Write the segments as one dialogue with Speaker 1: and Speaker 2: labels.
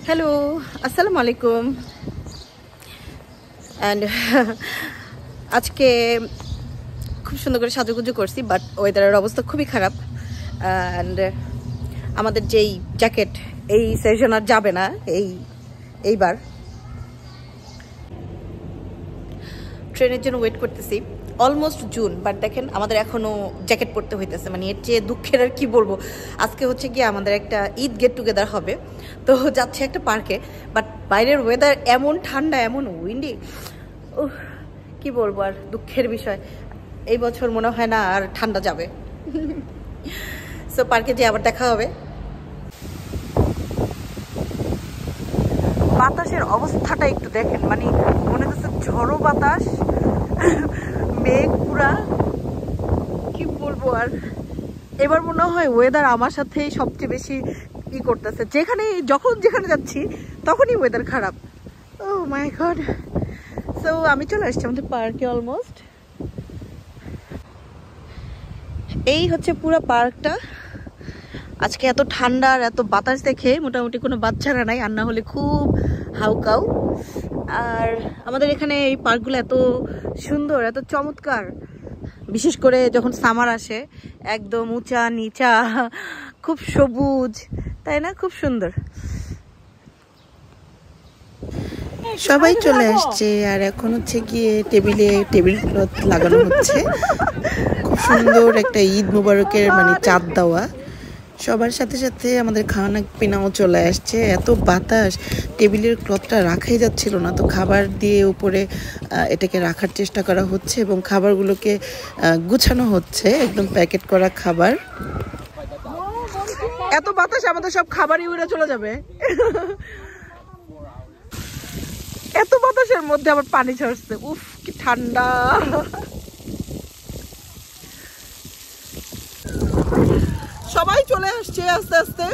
Speaker 1: Hello, আসসালামু আলাইকুম। And আজকে খুব সুন্দর করে সাজুগুজু করছি, বাট ওয়েদারের অবস্থা খুবই খারাপ। অ্যান্ড আমাদের যেই জ্যাকেট এই সেশন আর যাবে না এইবার। ট্রেনের জন্য ওয়েট করতেছি, অলমোস্ট জুন, বাট দেখেন আমাদের এখনও জ্যাকেট পরতে হইতেছে। মানে এর চেয়ে দুঃখের আর কি বলবো। আজকে হচ্ছে গিয়ে আমাদের একটা ঈদ গেট টুগেদার হবে, তো যাচ্ছে একটা পার্কে, বাট বাইরের ওয়েদার এমন ঠান্ডা, এমন উইন্ডি, কি বলবো আর, দুঃখের বিষয়। এই বছর মনে হয় না আর ঠান্ডা যাবে। সো পার্কে যেয়ে আবার দেখা হবে। বাতাসের অবস্থাটা একটু দেখেন, মানে মনে হচ্ছে ঝড়ো বাতাস, মেঘ পুরা, কি বলবো আর। এবার মনে হয় ওয়েদার আমার সাথেই সবচেয়ে বেশি ই করতেছে, যেখানে যাচ্ছি তখনই ওয়েদার খারাপ। ও মাই গড। সো আমি চলে আসছি আমাদের পার্কে অলমোস্ট। এই হচ্ছে পুরো পার্কটা। আজকে এত ঠান্ডা আর এত বাতাস দেখে মোটামুটি কোনো বাচ্চারা নাই, আর না হলে খুব হাউকাউ। আর আমাদের এখানে এই পার্কগুলো এত সুন্দর, এত চমৎকার, বিশেষ করে যখন সামার আসে, একদম উঁচা নিচা, খুব সবুজ, তাই না? খুব সুন্দর।
Speaker 2: সবাই চলে আসছে, আর এখন হচ্ছে গিয়ে টেবিল ক্লথ লাগানো হচ্ছে। খুব সুন্দর একটা ঈদ মুবারকের মানে চাঁদ দেওয়া। সবার সাথে সাথে আমাদের খাওয়ানা পিনাও চলে আসছে। এত বাতাস, টেবিলের ক্লথটা রাখাই যাচ্ছিল না, তো খাবার দিয়ে উপরে এটাকে রাখার চেষ্টা করা হচ্ছে এবং খাবারগুলোকে গুছানো হচ্ছে, একদম প্যাকেট করা খাবার।
Speaker 1: এত বাতাস, আমাদের সব খাবারই উড়ে চলে যাবে। এত বাতাসের মধ্যে আবার পানি ঝরছে, উফ কি ঠান্ডা। সবাই চলে আসছে আস্তে আস্তে।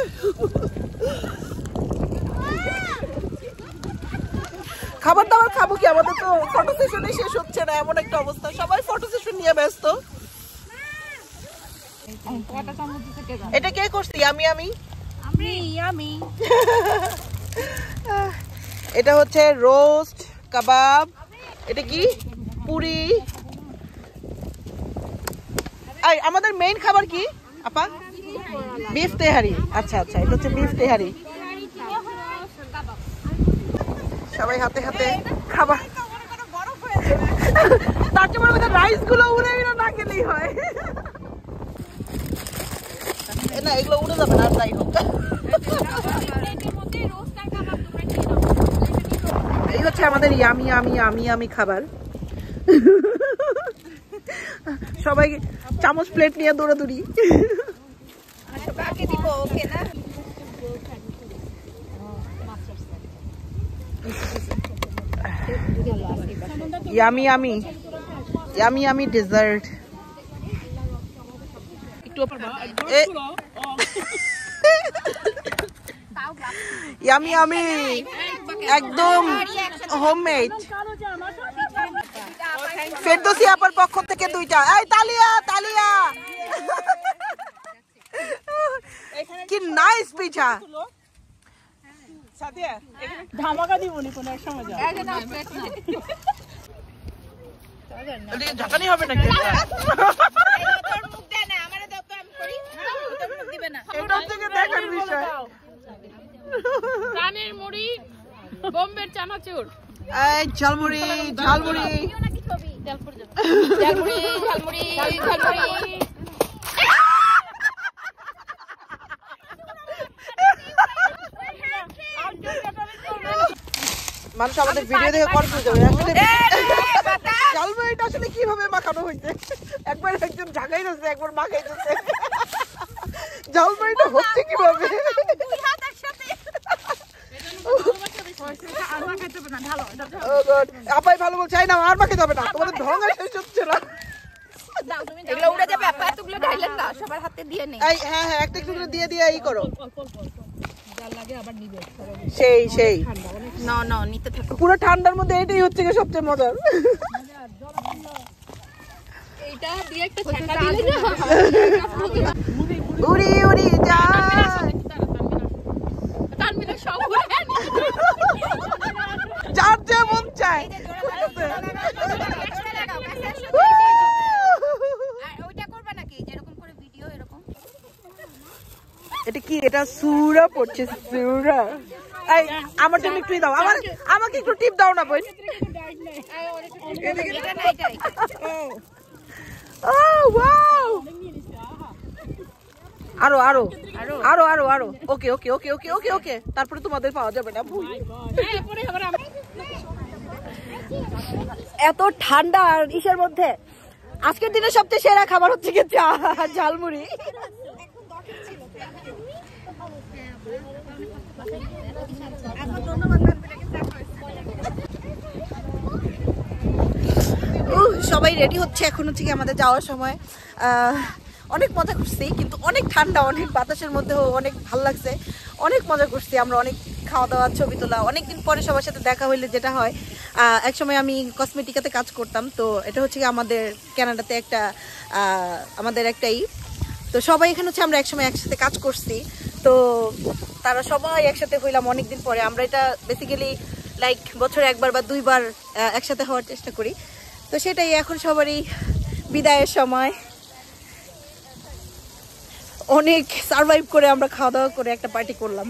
Speaker 1: খাবার দাবার খাবো কি, আমাদের তো ফটো সেশনই শেষ হচ্ছে না, এমন একটা অবস্থা। সবাই ফটো সেশন নিয়ে ব্যস্ত। এটা কে করছি? আমি এটা হচ্ছে রোস্ট কাবাব। এটা কি? পুরি। আমাদের মেইন খাবার কি আপা? বিফ তেহারি। আচ্ছা আচ্ছা, এটা হচ্ছে বিফ তেহারি। সবাই হাতে হাতে খাবার। তার জন্য আমাদের রাইস গুলো উড়ে না গেলেই হয় না, এগুলো উড়ে যাবে না, যাই হোক। এই হচ্ছে আমাদের ইয়ামি খাবার। সবাই চামচ প্লেট নিয়ে দৌড়াদৌড়ি। Yummy dessert. ইয়ামি একদম হোমমেড। ফেরদৌসী আপার পক্ষ থেকে 2টা। এই তালিয়া। কি নাইস পিঠা। ধামাকা দিবনি কোন এক সময়। ঝাঁকানি হবে নাকি? এটার থেকে দেখার বিষয়।
Speaker 3: প্রাণের মুড়ি, বোম্বের চানাচুর,
Speaker 1: এই ঝালমুড়ি। মানুষ আমাদের ভিডিও দেখে কনফিউজ হবে, আসলে ঝালমুড়িটা আসলে কিভাবে মাখানো হয়েছে। একবার একজন ঝাঁকাই রয়েছে, একবার মাখাইতেছে। ঝালমুড়িটা হচ্ছে কিভাবে? আপাই ভালো বলছে, না আর মাখে যাবে না, তোমাদের ঢং শেষ হচ্ছে না। হ্যাঁ, একটা একটু দিয়ে এই করো। সেই পুরো ঠান্ডার মধ্যে এটাই হচ্ছে সবচেয়ে মজার। উড়ি উড়ি যায়।
Speaker 2: এটা কি? এটা সুরা পড়ছে, সুরা। এই আমার জন্য একটু দাও, আমাকে একটু টিপ দাও না বোন। আরো আরো আরো আরো আরো ওকে ওকে ওকে ওকে ওকে ওকে তারপরে তোমাদের পাওয়া যাবে না ভুল। এত ঠান্ডা আর ইসের মধ্যে আজকের দিনে সবচেয়ে সেরা খাবার হচ্ছে কি ঝালমুড়ি। সবাই রেডি হচ্ছে, এখন হচ্ছে কি আমাদের যাওয়ার সময়। অনেক মজা করছি, কিন্তু অনেক ঠান্ডা, অনেক বাতাসের মধ্যেও অনেক ভালো লাগছে, অনেক মজা করছি আমরা, অনেক খাওয়া দাওয়া, ছবি তোলা। অনেকদিন পরে সবার সাথে দেখা হইলে যেটা হয়, একসময় আমি কসমেটিকাতে কাজ করতাম, তো এটা হচ্ছে কি আমাদের কানাডাতে একটা আমাদের একটাই, তো সবাই এখানে হচ্ছে আমরা একসময় একসাথে কাজ করছি, তো তারা সবাই একসাথে হইলাম অনেকদিন পরে। আমরা এটা বেসিক্যালি লাইক বছরে একবার বা দুইবার একসাথে হওয়ার চেষ্টা করি, তো সেটাই এখন সবারই বিদায়ের সময়। অনেক সারভাইভ করে আমরা খাওয়া দাওয়া করে একটা পার্টি করলাম।